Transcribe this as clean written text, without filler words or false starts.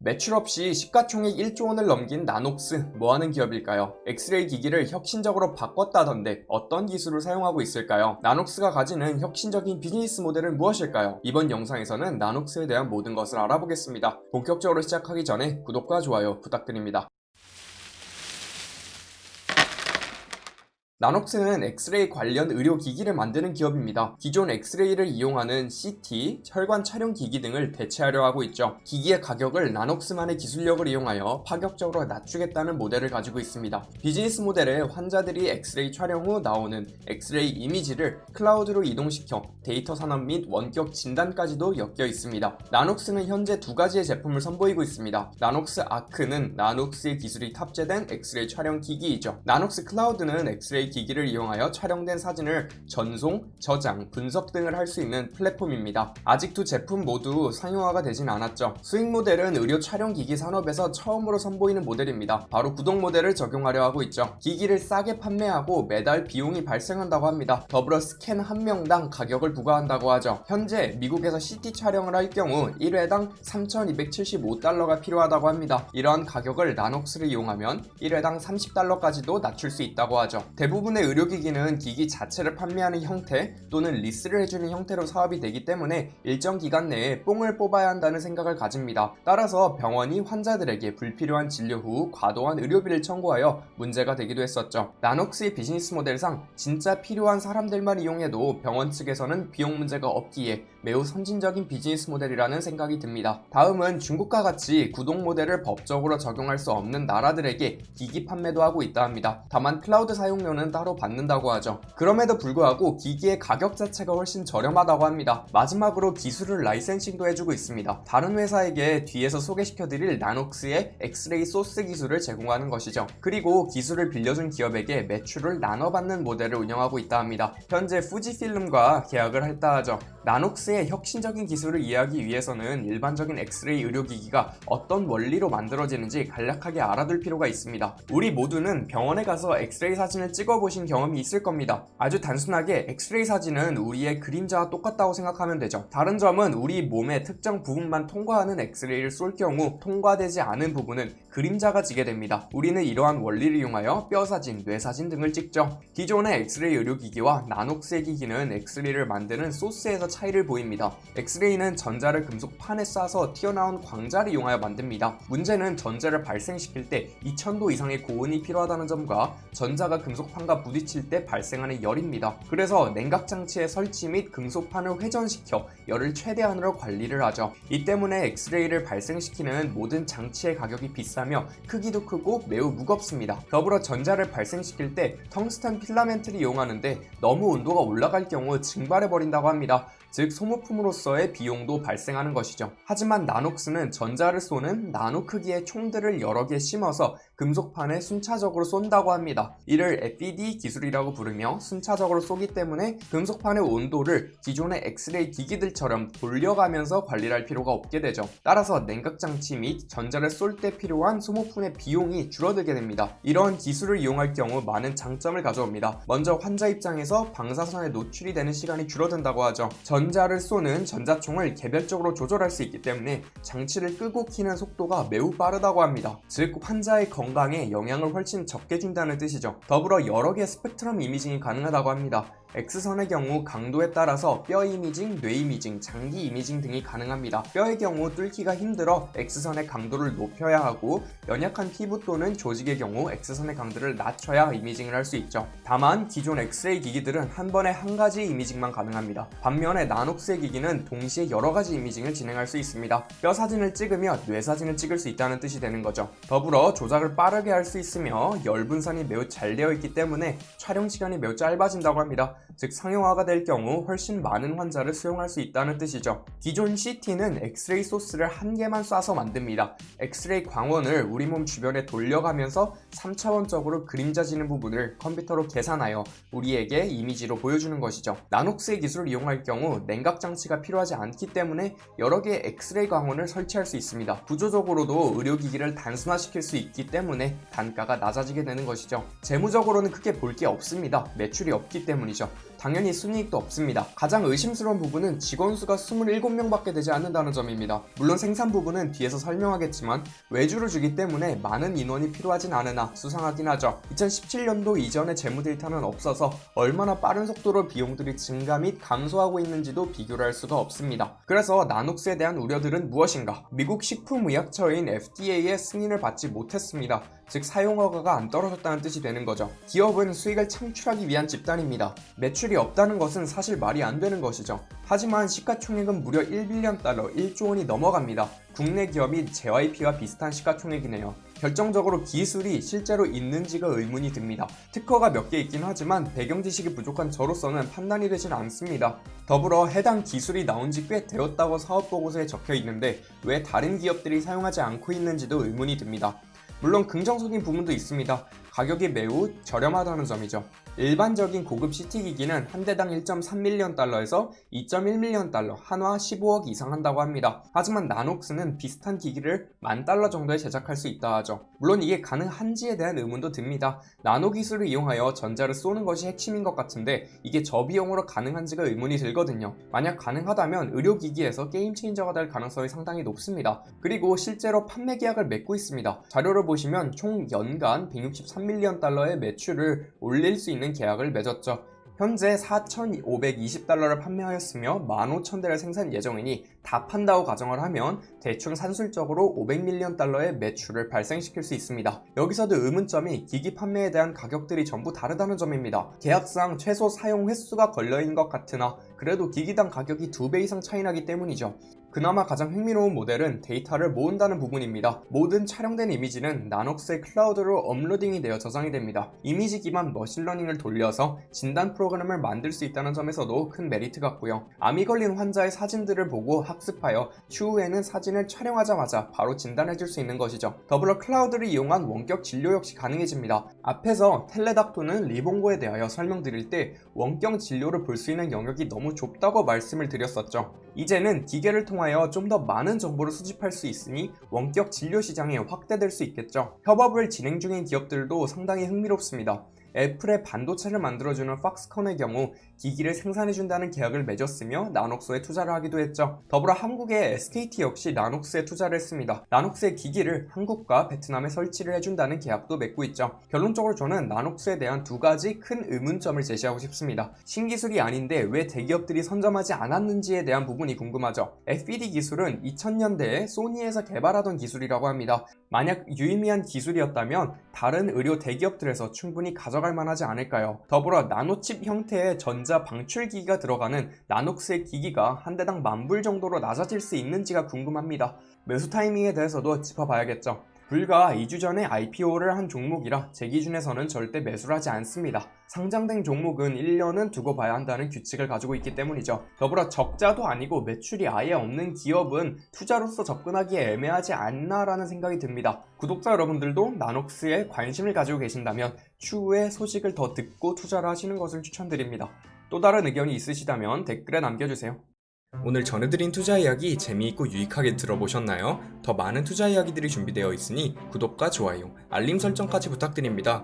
매출 없이 시가총액 1조 원을 넘긴 나녹스, 뭐하는 기업일까요? 엑스레이 기기를 혁신적으로 바꿨다던데 어떤 기술을 사용하고 있을까요? 나녹스가 가지는 혁신적인 비즈니스 모델은 무엇일까요? 이번 영상에서는 나녹스에 대한 모든 것을 알아보겠습니다. 본격적으로 시작하기 전에 구독과 좋아요 부탁드립니다. 나녹스는 엑스레이 관련 의료기기를 만드는 기업입니다. 기존 엑스레이를 이용하는 CT, 혈관 촬영 기기 등을 대체하려 하고 있죠. 기기의 가격을 나녹스만의 기술력을 이용하여 파격적으로 낮추겠다는 모델을 가지고 있습니다. 비즈니스 모델에 환자들이 엑스레이 촬영 후 나오는 엑스레이 이미지를 클라우드로 이동시켜 데이터 산업 및 원격 진단까지도 엮여 있습니다. 나녹스는 현재 두 가지의 제품을 선보이고 있습니다. 나녹스 아크는 나녹스의 기술이 탑재된 엑스레이 촬영 기기이죠. 나녹스 클라우드는 엑스레이 기기를 이용하여 촬영된 사진을 전송, 저장, 분석 등을 할 수 있는 플랫폼입니다. 아직 두 제품 모두 상용화가 되진 않았죠. 수익 모델은 의료 촬영 기기 산업에서 처음으로 선보이는 모델입니다. 바로 구독 모델을 적용하려 하고 있죠. 기기를 싸게 판매하고 매달 비용이 발생한다고 합니다. 더불어 스캔 한 명당 가격을 부과한다고 하죠. 현재 미국에서 CT 촬영을 할 경우 1회당 3,275달러가 필요하다고 합니다. 이러한 가격을 나녹스를 이용하면 1회당 30달러까지도 낮출 수 있다고 하죠. 대부분의 의료기기는 기기 자체를 판매하는 형태 또는 리스를 해주는 형태로 사업이 되기 때문에 일정 기간 내에 뽕을 뽑아야 한다는 생각을 가집니다. 따라서 병원이 환자들에게 불필요한 진료 후 과도한 의료비를 청구하여 문제가 되기도 했었죠. 나녹스의 비즈니스 모델상 진짜 필요한 사람들만 이용해도 병원 측에서는 비용 문제가 없기에 매우 선진적인 비즈니스 모델이라는 생각이 듭니다. 다음은 중국과 같이 구독 모델을 법적으로 적용할 수 없는 나라들에게 기기 판매도 하고 있다 합니다. 다만 클라우드 사용료는 따로 받는다고 하죠. 그럼에도 불구하고 기기의 가격 자체가 훨씬 저렴하다고 합니다. 마지막으로 기술을 라이센싱도 해주고 있습니다. 다른 회사에게 뒤에서 소개시켜드릴 나녹스의 엑스레이 소스 기술을 제공하는 것이죠. 그리고 기술을 빌려준 기업에게 매출을 나눠받는 모델을 운영하고 있다 합니다. 현재 후지필름과 계약을 했다 하죠. 나녹스의 혁신적인 기술을 이해하기 위해서는 일반적인 엑스레이 의료기기가 어떤 원리로 만들어지는지 간략하게 알아둘 필요가 있습니다. 우리 모두는 병원에 가서 엑스레이 사진을 찍어보신 경험이 있을 겁니다. 아주 단순하게 엑스레이 사진은 우리의 그림자와 똑같다고 생각하면 되죠. 다른 점은 우리 몸의 특정 부분만 통과하는 엑스레이를 쏠 경우 통과되지 않은 부분은 그림자가 지게 됩니다. 우리는 이러한 원리를 이용하여 뼈 사진, 뇌 사진 등을 찍죠. 기존의 엑스레이 의료기기와 나녹스의 기기는 엑스레이를 만드는 소스에서 차이를 보입니다. 엑스레이는 전자를 금속판에 쏴서 튀어나온 광자를 이용하여 만듭니다. 문제는 전자를 발생시킬 때 2000도 이상의 고온이 필요하다는 점과 전자가 금속판과 부딪힐 때 발생하는 열입니다. 그래서 냉각장치의 설치 및 금속판을 회전시켜 열을 최대한으로 관리를 하죠. 이 때문에 엑스레이를 발생시키는 모든 장치의 가격이 비싸며 크기도 크고 매우 무겁습니다. 더불어 전자를 발생시킬 때 텅스턴 필라멘트를 이용하는데 너무 온도가 올라갈 경우 증발해버린다고 합니다. 즉 소모품으로서의 비용도 발생하는 것이죠. 하지만 나녹스는 전자를 쏘는 나노 크기의 총들을 여러 개 심어서 금속판에 순차적으로 쏜다고 합니다. 이를 FED 기술이라고 부르며 순차적으로 쏘기 때문에 금속판의 온도를 기존의 엑스레이 기기들처럼 돌려가면서 관리를 할 필요가 없게 되죠. 따라서 냉각장치 및 전자를 쏠 때 필요한 소모품의 비용이 줄어들게 됩니다. 이런 기술을 이용할 경우 많은 장점을 가져옵니다. 먼저 환자 입장에서 방사선에 노출이 되는 시간이 줄어든다고 하죠. 전자를 쏘는 전자총을 개별적으로 조절할 수 있기 때문에 장치를 끄고 켜는 속도가 매우 빠르다고 합니다. 즉 환자의 건강에 영향을 훨씬 적게 준다는 뜻이죠. 더불어 여러 개의 스펙트럼 이미징이 가능하다고 합니다. X선의 경우 강도에 따라서 뼈 이미징, 뇌 이미징, 장기 이미징 등이 가능합니다. 뼈의 경우 뚫기가 힘들어 X선의 강도를 높여야 하고 연약한 피부 또는 조직의 경우 X선의 강도를 낮춰야 이미징을 할 수 있죠. 다만 기존 엑스레이 기기들은 한 번에 한 가지 이미징만 가능합니다. 반면에 나녹스의 기기는 동시에 여러 가지 이미징을 진행할 수 있습니다. 뼈 사진을 찍으며 뇌 사진을 찍을 수 있다는 뜻이 되는 거죠. 더불어 조작을 빠르게 할 수 있으며 열 분산이 매우 잘 되어 있기 때문에 촬영 시간이 매우 짧아진다고 합니다. 즉 상용화가 될 경우 훨씬 많은 환자를 수용할 수 있다는 뜻이죠. 기존 CT는 엑스레이 소스를 한 개만 쏴서 만듭니다. 엑스레이 광원을 우리 몸 주변에 돌려가면서 3차원적으로 그림자지는 부분을 컴퓨터로 계산하여 우리에게 이미지로 보여주는 것이죠. 나녹스의 기술을 이용할 경우 냉각장치가 필요하지 않기 때문에 여러 개의 엑스레이 광원을 설치할 수 있습니다. 구조적으로도 의료기기를 단순화시킬 수 있기 때문에 단가가 낮아지게 되는 것이죠. 재무적으로는 크게 볼 게 없습니다. 매출이 없기 때문이죠. 당연히 순이익도 없습니다. 가장 의심스러운 부분은 직원 수가 27명밖에 되지 않는다는 점입니다. 물론 생산 부분은 뒤에서 설명하겠지만 외주를 주기 때문에 많은 인원이 필요하진 않으나 수상하긴 하죠. 2017년도 이전의 재무 데이터는 없어서 얼마나 빠른 속도로 비용들이 증가 및 감소하고 있는지도 비교를 할 수가 없습니다. 그래서 나녹스에 대한 우려들은 무엇인가? 미국 식품의약처인 FDA의 승인을 받지 못했습니다. 즉 사용 허가가 안 떨어졌다는 뜻이 되는 거죠. 기업은 수익을 창출하기 위한 집단입니다. 매출이 없다는 것은 사실 말이 안 되는 것이죠. 하지만 시가총액은 무려 1빌리언 달러, 1조 원이 넘어갑니다. 국내 기업인 JYP와 비슷한 시가총액이네요. 결정적으로 기술이 실제로 있는지가 의문이 듭니다. 특허가 몇 개 있긴 하지만 배경 지식이 부족한 저로서는 판단이 되진 않습니다. 더불어 해당 기술이 나온 지 꽤 되었다고 사업보고서에 적혀 있는데 왜 다른 기업들이 사용하지 않고 있는지도 의문이 듭니다. 물론 긍정적인 부분도 있습니다. 가격이 매우 저렴하다는 점이죠. 일반적인 고급 CT 기기는 한 대당 1.3밀리언 달러에서 2.1밀리언 달러, 한화 15억 이상 한다고 합니다. 하지만 나녹스는 비슷한 기기를 $10,000 정도에 제작할 수 있다 하죠. 물론 이게 가능한지에 대한 의문도 듭니다. 나노 기술을 이용하여 전자를 쏘는 것이 핵심인 것 같은데 이게 저비용으로 가능한지가 의문이 들거든요. 만약 가능하다면 의료기기에서 게임 체인저가 될 가능성이 상당히 높습니다. 그리고 실제로 판매 계약을 맺고 있습니다. 자료를 보시면 총 연간 163밀리언 달러의 매출을 올릴 수 있는 계약을 맺었죠. 현재 4,520달러를 판매하였으며 15,000대를 생산 예정이니 다 판다고 가정을 하면 대충 산술적으로 500밀리언 달러의 매출을 발생시킬 수 있습니다. 여기서도 의문점이 기기 판매에 대한 가격들이 전부 다르다는 점입니다. 계약상 최소 사용 횟수가 걸려있는 것 같으나 그래도 기기당 가격이 2배 이상 차이나기 때문이죠. 그나마 가장 흥미로운 모델은 데이터를 모은다는 부분입니다. 모든 촬영된 이미지는 나녹스의 클라우드로 업로딩이 되어 저장이 됩니다. 이미지 기반 머신러닝을 돌려서 진단 프로그램을 만들 수 있다는 점에서도 큰 메리트 같고요. 암이 걸린 환자의 사진들을 보고 학습하여 추후에는 사진을 촬영하자마자 바로 진단해줄 수 있는 것이죠. 더불어 클라우드를 이용한 원격 진료 역시 가능해집니다. 앞에서 텔레닥토는 리봉고에 대하여 설명드릴 때 원격 진료를 볼 수 있는 영역이 너무 좁다고 말씀을 드렸었죠. 이제는 기계를 통하여 좀 더 많은 정보를 수집할 수 있으니 원격 진료 시장이 확대될 수 있겠죠. 협업을 진행 중인 기업들도 상당히 흥미롭습니다. 애플의 반도체를 만들어주는 팍스콘의 경우 기기를 생산해준다는 계약을 맺었으며 나녹스에 투자를 하기도 했죠. 더불어 한국의 SKT 역시 나녹스에 투자를 했습니다. 나녹스의 기기를 한국과 베트남에 설치를 해준다는 계약도 맺고 있죠. 결론적으로 저는 나녹스에 대한 두 가지 큰 의문점을 제시하고 싶습니다. 신기술이 아닌데 왜 대기업들이 선점하지 않았는지에 대한 부분이 궁금하죠. FPD 기술은 2000년대에 소니에서 개발하던 기술이라고 합니다. 만약 유의미한 기술이었다면 다른 의료 대기업들에서 충분히 가져갈 만하지 않을까요? 더불어 나노칩 형태의 전자 방출기기가 들어가는 나녹스의 기기가 한 대당 10,000불 정도로 낮아질 수 있는지가 궁금합니다. 매수 타이밍에 대해서도 짚어봐야겠죠. 불과 2주 전에 IPO를 한 종목이라 제 기준에서는 절대 매수를 하지 않습니다. 상장된 종목은 1년은 두고 봐야 한다는 규칙을 가지고 있기 때문이죠. 더불어 적자도 아니고 매출이 아예 없는 기업은 투자로서 접근하기에 애매하지 않나라는 생각이 듭니다. 구독자 여러분들도 나녹스에 관심을 가지고 계신다면 추후에 소식을 더 듣고 투자를 하시는 것을 추천드립니다. 또 다른 의견이 있으시다면 댓글에 남겨주세요. 오늘 전해드린 투자 이야기 재미있고 유익하게 들어보셨나요? 더 많은 투자 이야기들이 준비되어 있으니 구독과 좋아요, 알림 설정까지 부탁드립니다.